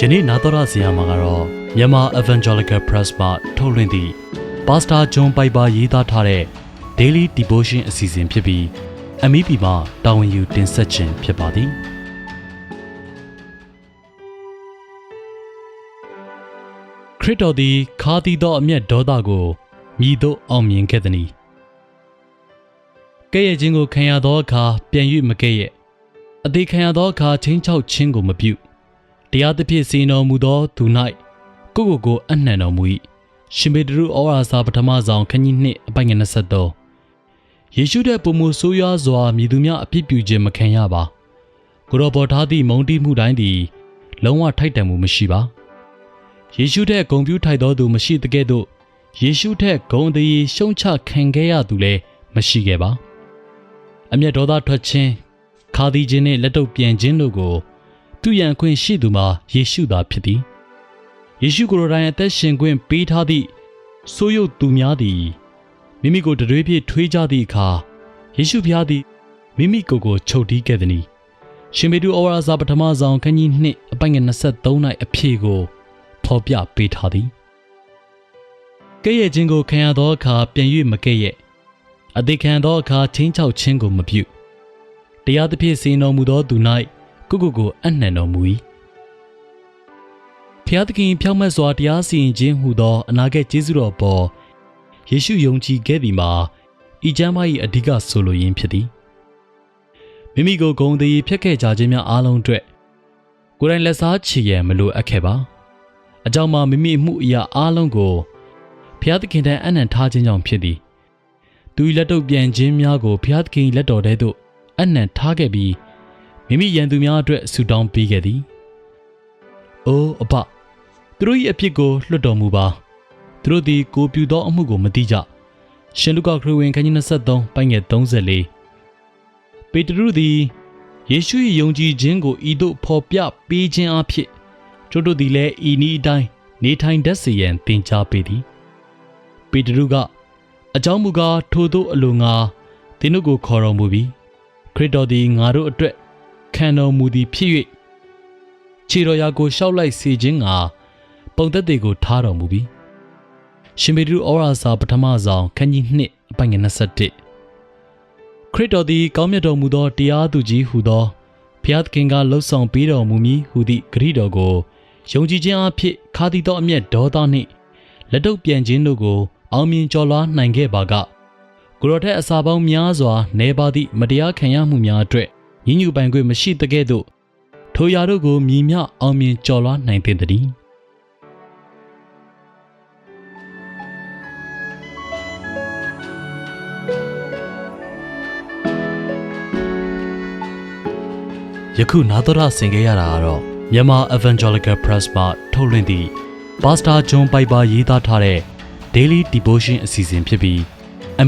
ယနေ့နာတော်ရစီယာမှာကတော့မြန်မာ Evangelical Press မှထုတ်လွှင့်သည့် Pastor John Piper ရေးသားထားတဲ့ Daily Devotion အစီအစဉ်ဖြစ်ပြီး MEP မှတာဝန်ယူတင်ဆက်ခြင်းဖြစ်ပါသည်ခရစ်တော်သည်ခါတည်သောအမျက်ဒေါသကိုမြည်သို့အောင်မြင်ခဲ့သည်။ကဲ့ရဲ့ခြင်းကိုခံရသောအခါပြန်၍မကဲ့ရဲ့အသေးခံရသောအခါချင်းချောက်ခြင်းကိုမပြုတရားသဖြင့်စေတော်မူသောသူ၌ကိုအနှံတော်မူ၏ရှင်ပေတရုဩဝါဒစာပထမဆောင်ခန်းကြီး2အပိုင်ငယ်23ယေရှုတဲ့ပုံမူဆိုးရွားစွာမြည်သူများအပြစ်ပြုခြင်းမခံရပါကိုတော်ပေါ်ထားသည့်မုန်တိမှုတိုင်းသည်လုံးဝထိုက်တန်မှုမရှိပါယေရှုတဲ့ဂုံပြူးထိုက်သောသူမရှိတကဲ့သို့ယေရှုတဲ့ဂုံတည်းရှုံချခံခဲ့ရသူလည်းမရှိခဲ့ပါအမျက်ဒေါသထွက်ခြင်းခါသီးခြင်းနှင့်လက်တုပ်ပြန်ခြင်းတို့ကိုသူရန်ခွင့်ရှိသူမှာယေရှုသာဖြစ်သည်ယေရှုကိုယ်တိုင်အသက်ရှင်ခွင့်ပေးထားသည့်ဆိုးရုပ်သူများသည်မိမိကိုတရွေ့ဖြင့်ထွေးကြသည့်အခါယေရှုဖျားသည်မိမိကိုယ်ကိုချုပ်တီးခဲ့သည်။ရှင်ပေတုဩဝါဒစာပထမဆောင်ခန်းကြီး2အပိုင်ငယ်23၌အဖြေကိုဖော်ပြပေးထားသည်။ကဲ့ရဲ့ခြင်းကိုခံရသောအခါပြန်၍မကဲ့ရဲ့အသေးခံသောအခါချင်းချောက်ခြင်းကိုမပြုတရားသဖြင့်စေတော်မူသောသူ၌ကိုအနှံတော်မူ၏ဖျားသခင်ဖြောင့်မတ်စွာတရားစီရင်ခြင်းဟူသောအနာဂတ်ကျေးဇူးတော်ပေါ်ယေရှုယုံကြည်ခဲ့သည်မှာဤကျမ်းမာ၏အဓိကဆိုလိုရင်းဖြစ်သည်မိမိကိုဂုဏ်သည်ဖျက်ခဲ့ကြခြင်းများအားလုံးအတွက်ကိုယ်တိုင်လက်စားချေရန်မလိုအပ်ခဲ့ပါအကြောင်းမှာမိမိအမှုအရာအားလုံးကိုဖျားသခင်ထံအနံ့ထားခြင်းကြောင့်ဖြစ်သည်သူ၏လက်တုပ်ပြန်ခြင်းများကိုဖျားသခင်လက်တော်ထဲသို့အနံ့ထားခဲ့ပြီးမိမိရန်သူများအတွက်ဆုတောင်းပေးခဲ့သည်။အိုးအဘသူတို့၏အပြစ်ကိုလွှတ်တော်မူပါသူတို့သည်ကိုပြုသောအမှုကိုမသိကြ။ရှင်လုကာခရစ်ဝင်ခန်းကြီး23ပိုင်းငယ်34ပေတရုသည်ယေရှု၏ယုံကြည်ခြင်းကိုဤသို့ဖော်ပြပေးခြင်းအဖြစ်ကျွန်တို့သည်လည်းဤနည်းအတိုင်းနေထိုင်တတ်စေရန်သင်ကြားပေးသည်။ပေတရုကအကြောင်းမူကားထိုသို့အလိုငါသင်တို့ကိုခေါ်တော်မူပြီးခရစ်တော်သည်ငါတို့အတွက်ခံတော်မူသည်ဖြစ်၍ခြေတော်ရာကိုရှောက်လိုက်စေခြင်းကပုံသက်တွေကိုထားတော်မူပြီးရှင်ပေတရုဩဝါဒစာပထမဆောင်ခန်းကြီး2အပိုင်ငယ်21ခရစ်တော်သည်ကောင်းမြတ်တော်မူသောတရားသူကြီးဟူသောဘုရားသခင်ကလှုပ်ဆောင်ပေးတော်မူမည်ဟူသည့်ဂရုတော်ကိုယုံကြည်ခြင်းအဖြစ်ခါတည်သောအမျက်ဒေါသနှင့်လက်တုပ်ပြန်ခြင်းတို့ကိုအောင်မြင်ကျော်လွှားနိုင်ခဲ့ပါကကိုတော်ထက်အစာပေါင်းများစွာနေပါသည့်မတရားခံရမှုများအတွက်ညှဉ်းညူပိုင်ခွင့်မရှိတကဲ့သို့ထိုရာတို့ကိုမြည်မြအောင်မြင်ကျော်လွှားနိုင်သင့်သည်ယခုနာတော်ရဆင်ခဲ့ရတာကတော့မြန်မာ Evangelical Press မှထုတ်လွှင့်သည့် Pastor John Piper ရေးသားထားတဲ့ Daily Devotion အစီအစဉ်ဖြစ်ပြီး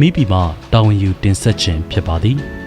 MEP မှတာဝန်ယူတင်ဆက်ခြင်းဖြစ်ပါသည်။